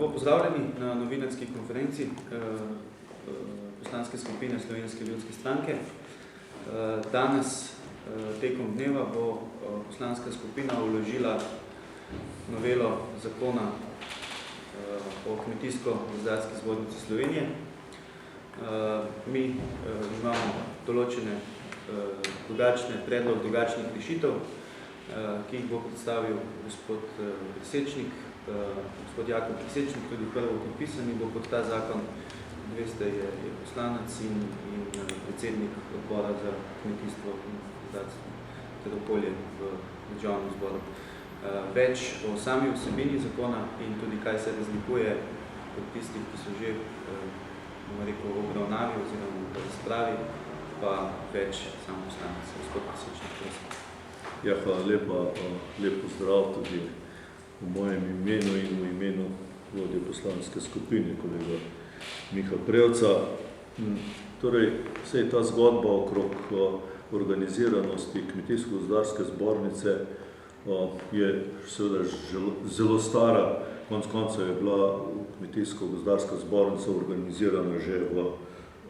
Lepo pozdravljeni na novinarski konferenci poslanske skupine Slovenske ljudske stranke. Danes tekom dneva bo poslanska skupina vložila novelo zakona o Kmetijsko-gozdarski zbornici Slovenije. Mi imamo določene predlog drugačnih rešitev, ki jih bo predstavil gospod Prisečnik, gospod Jakob Prisečnik, tudi prvo podpisani bo pod ta zakon. Veste, je poslanec in predsednik odbora za kmetijstvo in gozdarstvo ter okolje v državnem zboru. Več o sami vsebini zakona in tudi kaj se razlikuje od tistih, ki so že v obravnavi oziroma v razpravi, pa več sam poslanec, gospod Prisečnik, prosim. Ja, hvala lepa, lep pozdrav tudi v mojem imenu in v imenu vodje poslanske skupine, kolega Miha Prevca. Torej, vsej ta zgodba okrog organiziranosti Kmetijsko-gozdarske zbornice je seveda zelo stara. Konec koncev je bila Kmetijsko-gozdarska zbornica organizirana že v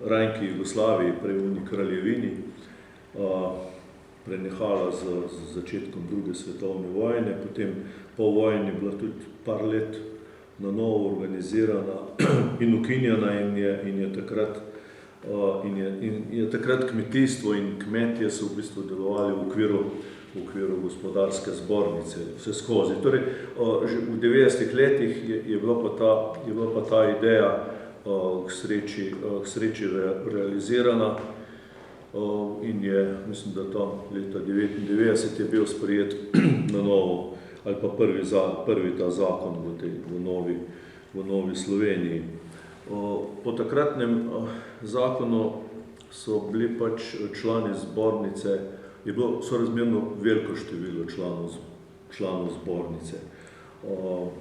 rajnki Jugoslaviji, prej v kraljevini, prenehala z začetkom druge svetovne vojne, potem po vojni bila tudi par let na novo organizirana in ukinjena in je takrat kmetijstvo in kmetje so v bistvu delovali v okviru gospodarske zbornice vse skozi. Torej, že v 90-ih letih je bila pa ta ideja k sreči realizirana in je, mislim, da tam leta 1999 je bil sprejet na novo, ali pa prvi ta zakon v novi Sloveniji. Po takratnem zakonu so bili pač člani zbornice, je bilo sorazmerno veliko število članov zbornice.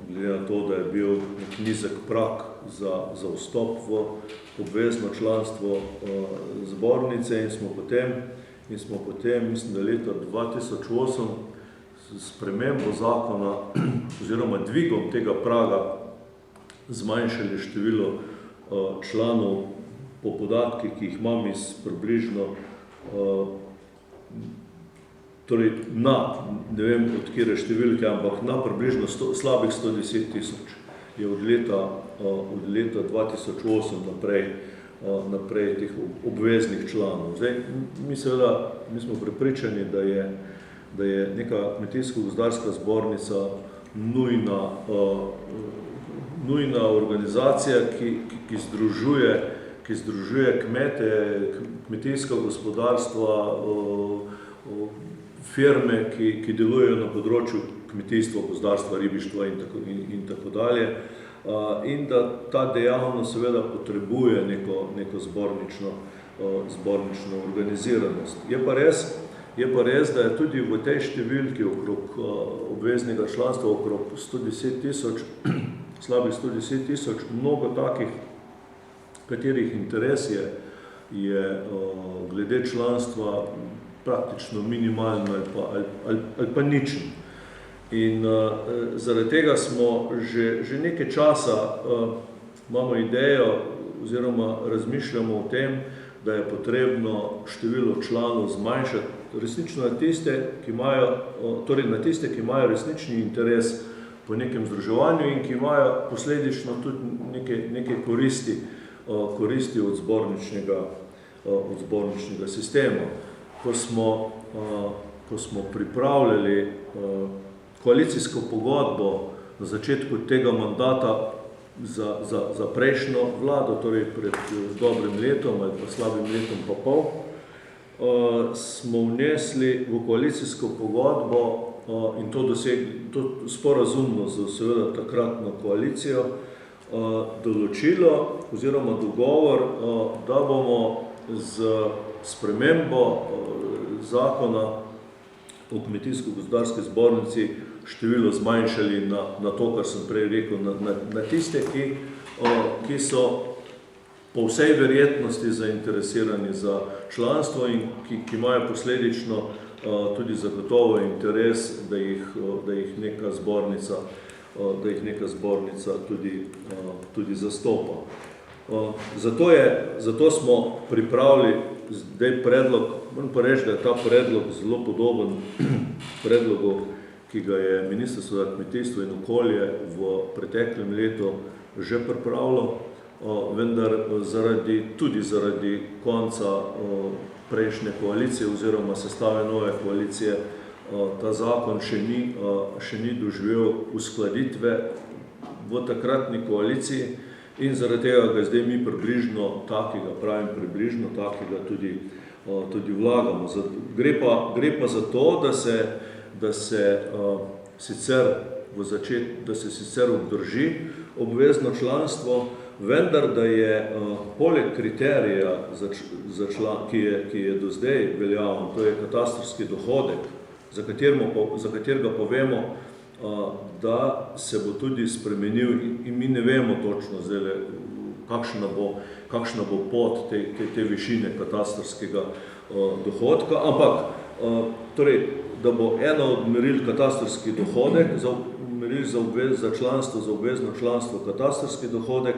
Glede na to, da je bil nizek prag za vstop v obvezno članstvo zbornice in smo potem, mislim, da leta 2008 s spremembo zakona oziroma dvigom tega praga zmanjšali število članov po podatkih, ki jih imam iz približno, torej ne vem od kjere številke, ampak na približno slabih 110 tisoč je od leta 2008 naprej teh obveznih članov. Zdaj, mi smo prepričani, da je neka Kmetijsko-gozdarska zbornica nujna organizacija, ki združuje kmete, kmetijska gospodarstva, firme, ki delujejo na področju kmetijstva, gozdarstva, ribištva in tako dalje. In da ta dejavnost seveda potrebuje neko zbornično organiziranost. Je pa res, da je tudi v tej številki okrog obveznega članstva okrog 110 tisoč, slabih 110 tisoč, mnogo takih, katerih interes je glede članstva praktično minimalno ali pa ničen. In zaradi tega smo že nekaj časa imamo idejo oziroma razmišljamo o tem, da je potrebno število članov zmanjšati resnično na tiste, ki imajo resnični interes po nekem združevanju in ki imajo posledično tudi neke koristi od zborničnega sistema. Ko smo pripravljali koalicijsko pogodbo na začetku tega mandata za prejšnjo vlado, torej pred dobrim letom ali pa slabim letom pa pol, smo vnesli v koalicijsko pogodbo in to sporazumno z seveda takratno koalicijo določilo oziroma dogovor, da bomo z spremembo zakona o Kmetijsko-gozdarski zbornici število zmanjšali na to, kar sem prej rekel, na tiste, ki so po vsej verjetnosti zainteresirani za članstvo in ki imajo posledično tudi zagotovo interes, da jih neka zbornica da jih neka zbornica tudi zastopa. Zato smo pripravili zdaj predlog, moram pa reči, da je ta predlog zelo podoben predlogu, ki ga je Ministrstvo za kmetijstvo in okolje v preteklem letu že pripravilo, vendar tudi zaradi konca prejšnje koalicije oziroma sestave nove koalicije ta zakon še ni doživel uskladitve v takratni koaliciji in zaradi tega ga zdaj mi približno takega tudi vlagamo. Gre pa za to, da se sicer obdrži obvezno članstvo, vendar da je poleg kriterija, ki je do zdaj veljaven, to je katastrski dohodek, za katerega pa vemo, da se bo tudi spremenil in mi ne vemo točno zdaj, kakšna bo pot te višine katastrskega dohodka, ampak torej, da bo eno od meril katastrski dohodek, meril za obvezno članstvo katastrski dohodek,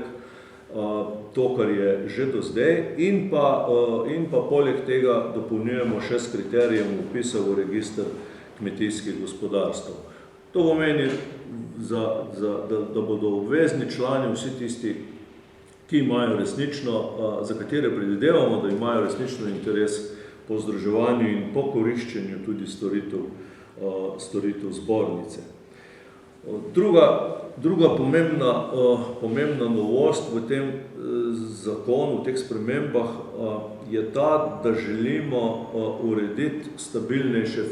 to, kar je že do zdaj, in pa poleg tega dopolnjujemo še s kriterijem vpisa v register kmetijskih gospodarstv. To pomeni, da bodo obvezni člani vsi tisti, ki imajo resnično, za katere predvidevamo, da imajo resnično interes po združevanju in po koriščenju tudi storitev zbornice. Druga pomembna novost v tem zakonu, v teh spremembah, je ta, da želimo urediti stabilnejše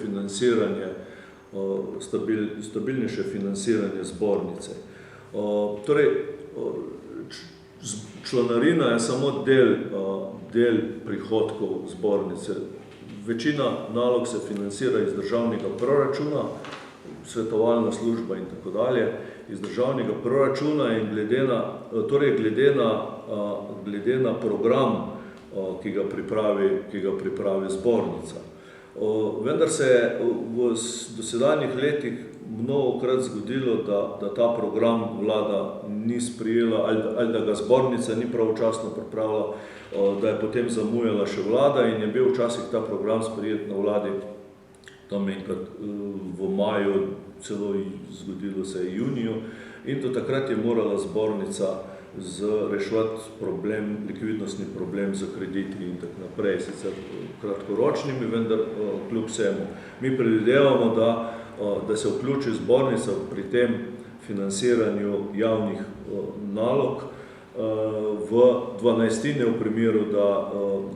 financiranje zbornice. Torej, članarina je samo del prihodkov zbornice. Večina nalog se financira iz državnega proračuna, svetovalna služba in tako dalje, iz državnega proračuna in glede na program, ki ga pripravi zbornica. Vendar se je v dosedanjih letih mnogokrat zgodilo, da ta program vlada ni sprejela ali da ga zbornica ni pravočasno pripravila, da je potem zamujala še vlada in je bil včasih ta program sprejet na vladi tam enkrat v maju, celo zgodilo se je juniju, in do takrat je morala zbornica reševati likvidnostni problem z krediti in tako naprej, sicer kratkoročnimi, vendar kljub vsemu. Mi predvidevamo, da se vključi zbornica pri tem financiranju javnih nalog v 12. v primeru,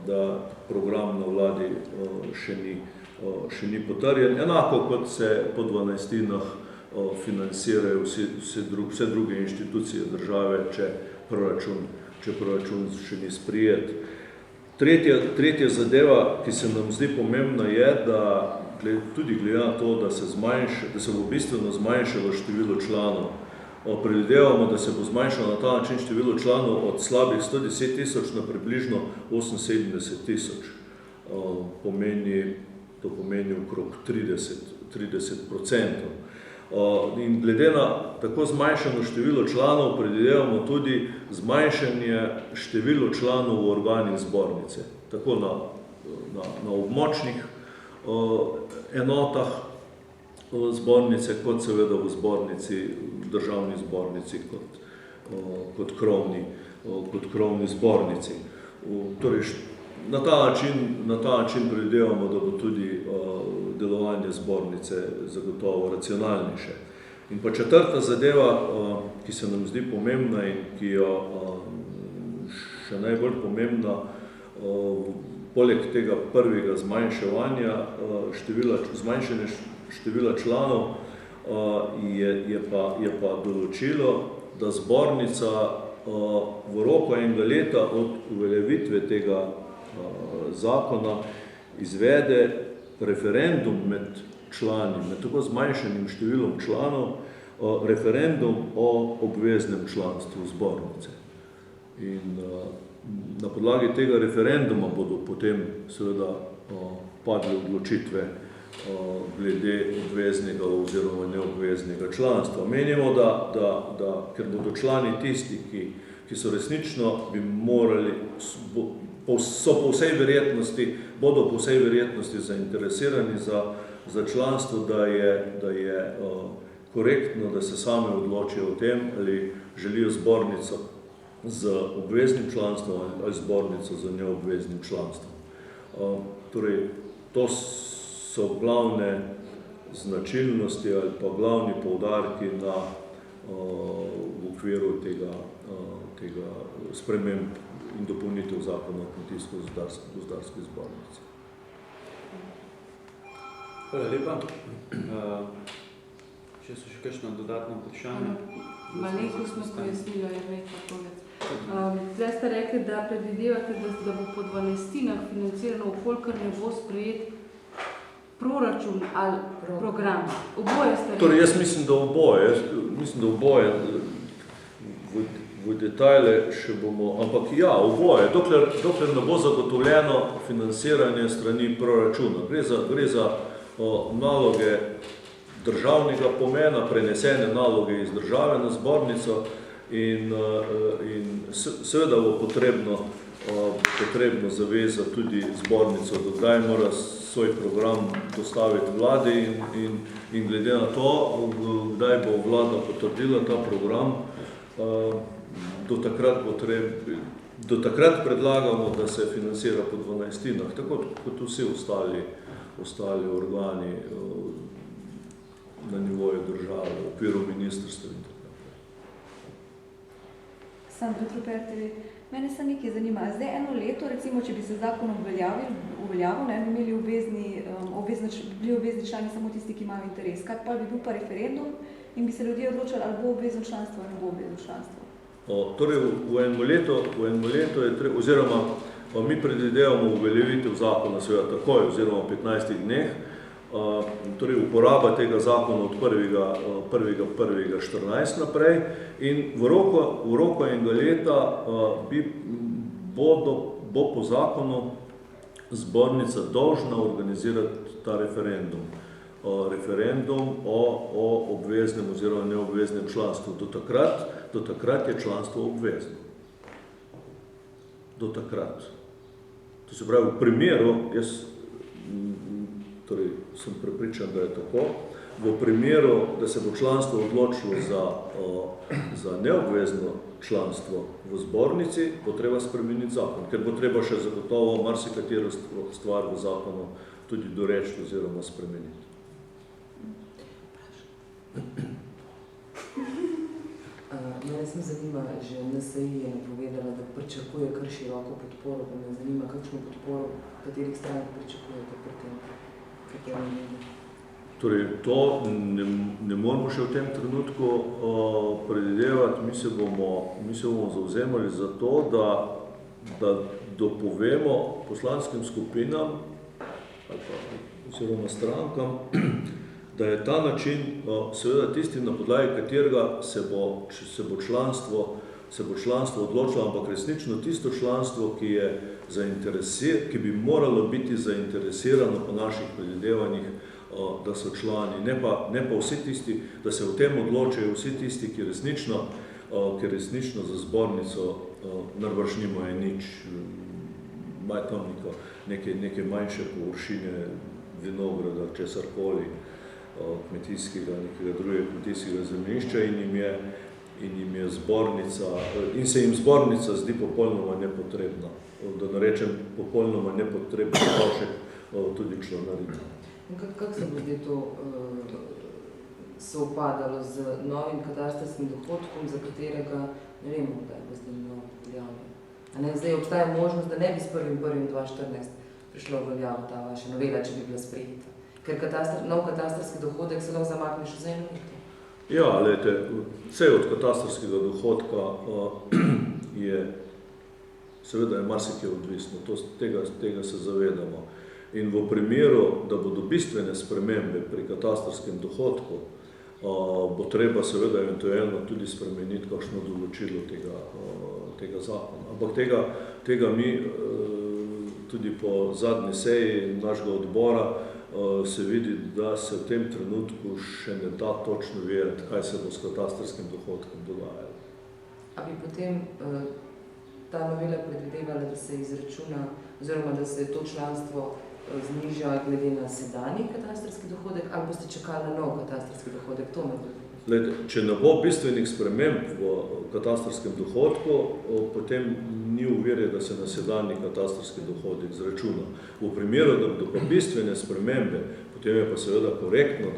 da program na vladi še ni potrjen. Enako kot se po 12. financirajo vse druge inštitucije države, če proračun še ni sprejet. Tretja zadeva, ki se nam zdi pomembna, je, da tudi glede na to, da se bo bistveno zmanjšalo število članov. Predvidevamo, da se bo zmanjšalo na ta način število članov od slabih 110.000 na približno 78.000. To pomeni okrog 30%. In glede na tako zmanjšano število članov predvidevamo tudi zmanjšanje število članov v organih zbornice, tako na območnih enotah zbornice, kot seveda v državni zbornici, kot krovni zbornici. Torej, na ta način predvidevamo, da bo tudi delovanje zbornice zagotovo racionalnejše. In pa četrta zadeva, ki se nam zdi pomembna in ki jo še najbolj pomembna, poleg tega prvega zmanjšanja števila članov, je pa določilo, da zbornica v roku enega leta od uveljavitve tega zakona izvede referendum med člani, med tako zmanjšanim številom članov, referendum o obveznem članstvu zbornice. In na podlagi tega referenduma bodo potem seveda padle odločitve glede obveznega oziroma neobveznega članstva. Menimo, da ker bodo člani tisti, ki so resnično bi morali, bodo po vsej verjetnosti zainteresirani za članstvo, da je korektno, da se same odločijo o tem, ali želijo zbornico z obveznim članstvom ali zbornico z neobveznim članstvom. Torej, to so glavne značilnosti ali pa glavni poudarki v okviru tega sprememb in dopolnitev zakona o kmetijsko-gozdarski zbornici. Hvala lepa. Če so še kakšno dodatno vprašanje? Malenkost smo pojasnila, je nekaj konec. Zdaj ste rekli, da predvidevate, da bo po 12 financirano, kolikor ne bo sprejet proračun ali program. Oboje ste rekli? Torej, jaz mislim, da oboje. V detajle še bomo, ampak ja, oboje, dokler ne bo zagotovljeno financiranje strani proračuna. Gre za naloge državnega pomena, prenesene naloge iz države na zbornico in seveda bo potrebno zavezati tudi zbornico, do kdaj mora svoj program dostaviti vladi in glede na to, kdaj bo vlada potrdila ta program, do takrat predlagamo, da se financira po 12, tako kot vsi ostali organi na nivoju države, v okviru ministrstva in tako naprej. Sandra Trupertevi, mene se nekaj zanima. Zdaj eno leto, recimo, če bi se zakon uveljavil, ne bi imeli obvezni člani samo tisti, ki imajo interes. Kaj pa bi bil pa referendum in bi se ljudje odločali, ali bo obvezno članstvo ali ne bo obvezno članstvo? Torej, v enem letu je treba, oziroma mi predvidevamo uveljavitev zakona seveda takoj, oziroma v 15 dneh, torej uporaba tega zakona od 1.1.14 naprej in v roku enega leta bo po zakonu zbornica dolžna organizirati ta referendum o obveznem oziroma neobveznem članstvu. Do takrat je članstvo obvezno. Do takrat. To se pravi, v primeru, jaz sem prepričan, da je tako, v primeru, da se bo članstvo odločilo za neobvezno članstvo v zbornici, bo treba spremeniti zakon, ker bo treba še zagotovo marsikatero stvar v zakonu tudi doreči oziroma spremeniti. Mene se zanima, že NSI je napovedala, da pričakuje kar široko podporo, pa me zanima, kakšno podporo, katerih stranih pričakujete pri tem mnenju. Torej, to ne moramo še v tem trenutku predvidevati. Mi se bomo zavzemali za to, da dopovemo poslanskim skupinam oziroma strankam, da je ta način seveda tisti, na podlagi katerega se bo članstvo odločilo, ampak resnično tisto članstvo, ki bi moralo biti zainteresirano po naših predvidevanjih, da so člani, ne pa vsi tisti, da se o tem odločajo vsi tisti, ki resnično za zbornico najbrž nimajo nič, imajo tam neke manjše površine vinograda, česarkoli, kmetijskega, nekega drugega kmetijskega zemljišča in jim je zbornica, in se jim zbornica zdi popolnoma nepotrebna, da narečem popolnoma nepotrebno strošek tudi članarina. Kako se bo zdaj to sovpadalo z novim katastarskim dohodkom, za katerega ne vemo, da je zdaj veljavno? Zdaj obstaja možnost, da ne bi s 1.1.2014 prišlo v veljavo ta vaša novela, če bi bila sprejeta. Ker nov katastarski dohodek se lahko zamakne še za eno leto. Ja, glejte, vse od katastarskega dohodka seveda je marsikaj odvisno, tega se zavedamo. In v primeru, da bodo bistvene spremembe pri katastarskem dohodku, bo treba seveda eventualno tudi spremeniti kakšno določilo tega zakona. Ampak tega mi tudi po zadnji seji našega odbora se vidi, da se v tem trenutku še ne da točno vedeti, kaj se bo s katastarskim dohodkom dogajalo. A bi potem ta novela predvidevala, da se izračuna, oziroma da se to članstvo zniža glede na sedanji katastarski dohodek, ali boste čakali na nov katastarski dohodek? To me bo. Če ne bo bistvenih sprememb v katastarskem dohodku, potem ni ovire, da se na sedanji katastarski dohodek izračuna. V primeru, da bodo pa bistvene spremembe, potem je pa seveda korektno,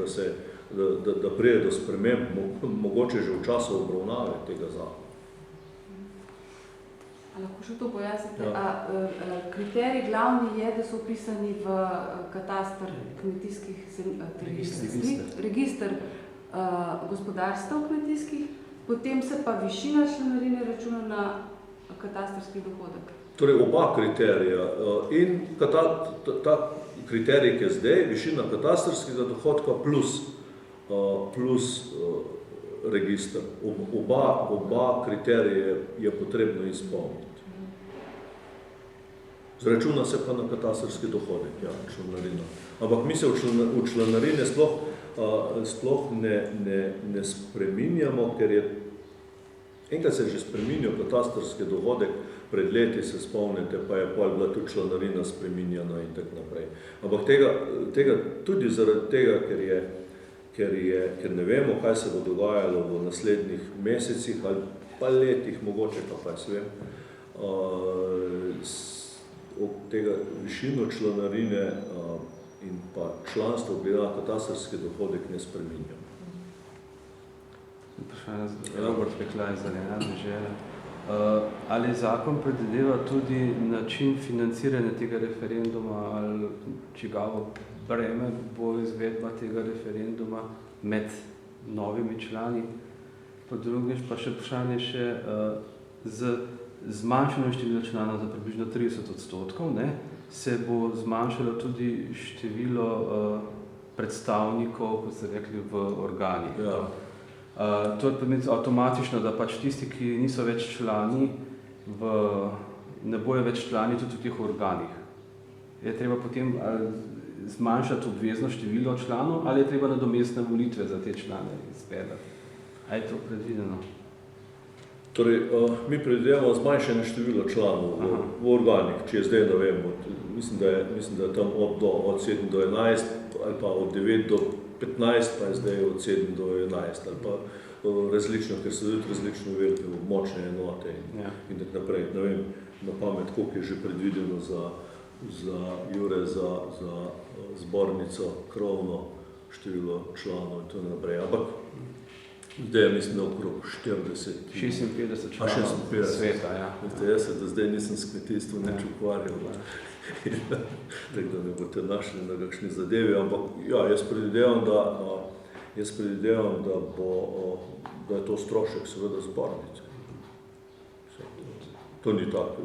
da pride do sprememb, mogoče že v času obravnave tega zakona. Lahko še to pojasnite? Kriterij glavni je, da so upisani v katastar kmetijskih registr gospodarstv kmetijskih, potem se pa višina članarine računa na katastarski dohodek. Torej oba kriterija in ta kriterij, ki je zdaj, višina katastarskega dohodka plus register. Oba kriterije je potrebno izpolniti. Zračuna se pa na katastarski dohodek, ja, članarina. Ampak mi se v članarine sploh ne spreminjamo, ker je enkrat se že spreminjal katastarski dohodek, pred leti se spomnite, pa je bila tudi članarina spreminjana in tako naprej. Ampak tega tudi zaradi tega, ker ne vemo, kaj se bo dogajalo v naslednjih mesecih ali pa letih, mogoče pa se vem, od tega višino članarine in pa članstvo glede na katastarski dohodek ne spreminjamo. Vprašanje za Robert Peklaj, Zelena dežela. Ali zakon predvideva tudi način financiranja tega referenduma ali čigavo breme bo izvedba tega referenduma med novimi člani? Po drugič pa še vprašanje z zmanjšanjem števila članov za približno 30%, se bo zmanjšalo tudi število predstavnikov, kot ste rekli, v organih. Ja. To je avtomatično, da pač tisti, ki niso več člani, ne bojo več člani tudi v teh organih. Je treba potem zmanjšati obvezno število članov ali je treba nadomestne volitve za te člane izvedati? Ali je to predvideno? Torej, mi predvidevamo zmanjšanje število članov v organih, če je zdaj, ne vem, mislim, da je tam od 7 do 11 ali pa od 9 do 15, pa je zdaj od 7 do 11 ali pa različno, ker so tudi različno velike močne enote in tako naprej. Ne vem, na pamet, koliko je že predvideno za zbornico, krovno število članov in tako naprej. Ampak zdaj je, mislim, okrog 40. 56 članov sveta, ja. Jaz se do zdaj nisem s kmetijstvom nič ukvarjal. Tako da ne boste našli na kakšni zadevi, ampak ja, jaz predvidevam, da je to strošek seveda zbornice. To ni tako.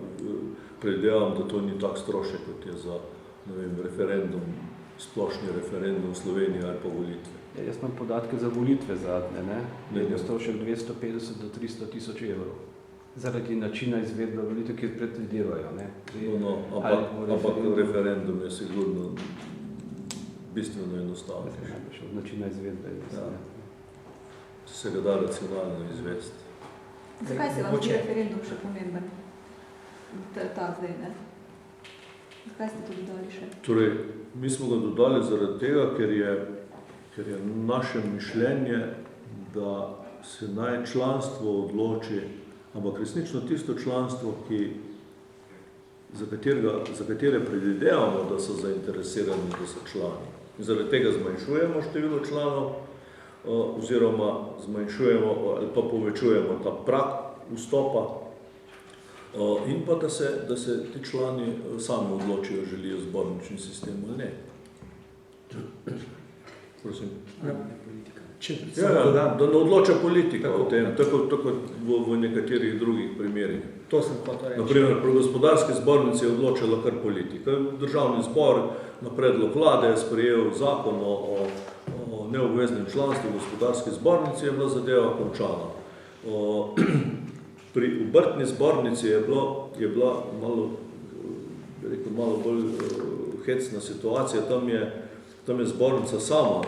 Predvidevam, da to ni tak strošek, kot je za, ne vem, referendum, splošni referendum v Sloveniji ali pa volitve. Jaz imam podatke za volitve zadnje, je strošek 250 do 300 tisoč evrov. Zaradi načina izvedbe volitev, ki predvidevajo. Ampak referendum je sigurno bistveno enostavno. Od načina izvedbe. Se ga da racionalno izvesti. Zakaj se vam zdi referendum še pomemben? Ta zdaj, ne? Zakaj ste to dodali še? Torej, mi smo ga dodali zaradi tega, ker je naše mišljenje, da se naj članstvo odloči, ampak resnično tisto članstvo, za katere predvidevamo, da so zainteresirani, da so člani. Zaradi tega zmanjšujemo število članov, oziroma zmanjšujemo ali pa povečujemo ta prag vstopa, in pa da se ti člani sami odločijo, želijo zbornični sistem ali ne. Prosim. Da ne odloča politika o tem, tako v nekaterih drugih primerih. To sem hotel reči. Naprimer, pri gospodarski zbornici je odločila kar politika. Državni zbor na predlog vlade je sprejel zakon o neobveznem članstvu v gospodarski zbornici, je bila zadeva končana. Pri obrtni zbornici je bila malo bolj hecna situacija. Tam je tam je zbornica sama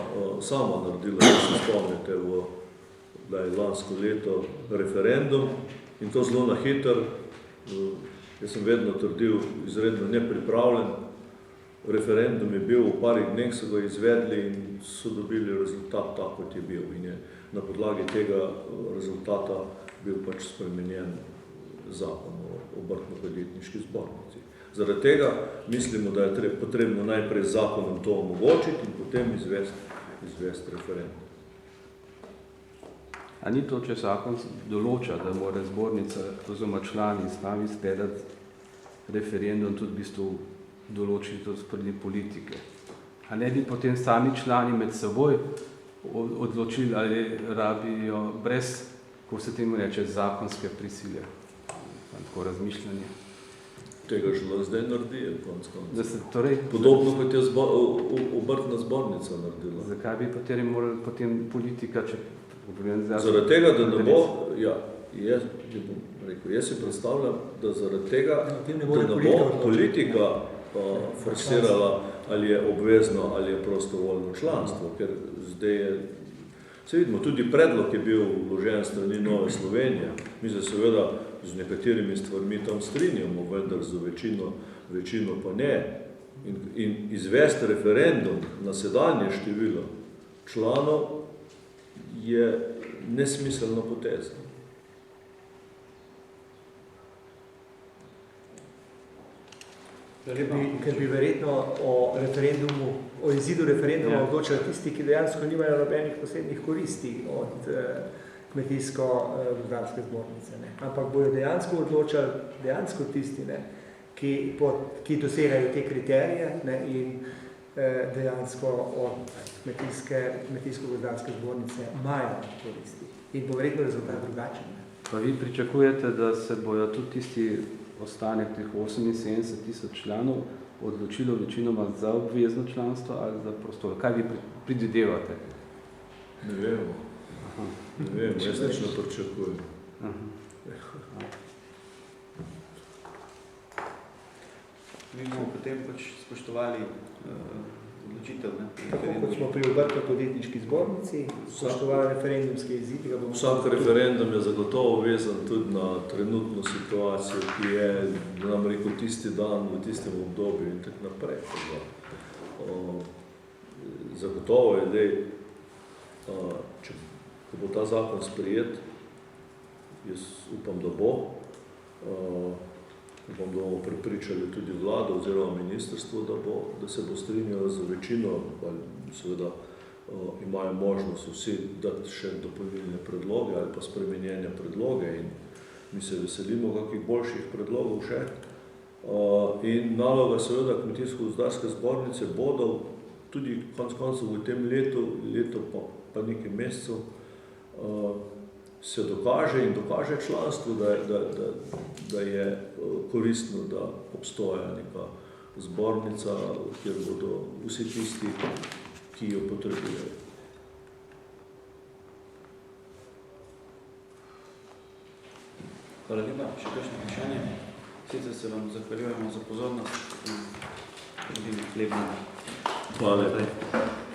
naredila, da se spomnite, da je lansko leto referendum in to zelo na hiter. Jaz sem vedno trdil, izredno nepripravljen. Referendum je bil, v parih dneh so ga izvedli in so dobili rezultat tak, kot je bil. In je na podlagi tega rezultata bil pač spremenjen zakon o obrtno-podjetniški zbornici. Zaradi tega mislimo, da je potrebno najprej z zakonom to omogočiti in potem izvesti referendum. A ni to, če zakon določa, da mora zbornica oziroma člani sami izpeljati referendum, tudi v bistvu določiti to spredi politike? A ne bi potem sami člani med seboj odločili, ali rabijo brez, ko se temu reče, zakonske prisile? Tako razmišljanje. Tega že zdaj naredijo, konec konca. Torej, podobno kot je obrtna zbornica naredila. Zakaj bi morali potem politika, če zaradi tega, da ne bo, jaz si predstavljam, da zaradi tega, da ne bo politika forsirala, ali je obvezno, ali je prostovoljno članstvo, ker zdaj je, se vidimo, tudi predlog je bil vložen strani Nove Slovenije. Mi se seveda z nekaterimi stvarmi tam strinjamo, vendar z večino pa ne. In izvesti referendum na sedanje število članov je nesmiselna poteza. Ker bi verjetno o izidu referenduma odločali tisti, ki dejansko nimajo nobenih posebnih koristi od kmetijsko-gozdarske zbornice. Ampak bojo dejansko odločali tisti, ki dosegajo te kriterije in dejansko od kmetijsko-gozdarske zbornice imajo koristi. In bo verjetno rezultat drugačen. Pa vi pričakujete, da se bojo tudi tisti ostanek teh 78,000 članov odločilo večinoma za obvezno članstvo ali za prostovoljno? Kaj vi predvidevate? Ne vemo. Ne vem, jaz nič ne pričakujem. Mi bomo potem pač spoštovali odločitev. Tako kot smo pri obrtno-podjetniški zbornici, spoštovali referendumske izide. Vsak referendum je zagotovo vezan tudi na trenutno situacijo, ki je, da nam rekel, tisti dan v tistem obdobju in tako naprej. Zagotovo je, ko bo ta zakon sprejet, jaz upam, da bo, upam, da bomo prepričali tudi vlado oziroma ministrstvo, da se bo strinjalo z večino, seveda imajo možnost vsi dati še dopolnilne predloge ali pa spremenjene predloge in mi se veselimo kakih boljših predlogov še. In naloga seveda Kmetijsko-gozdarske zbornice bodo tudi konec koncev v tem letu pa nekaj mesecev se dokaže članstvo, da je koristno, da obstoja neka zbornica, kjer bodo vsi tisti, ki jo potrebujejo. Hvala lepa. Še kakšno vprašanje? Sicer se vam zahvaljujemo za pozornost in tudi lep dan. Hvala lepa.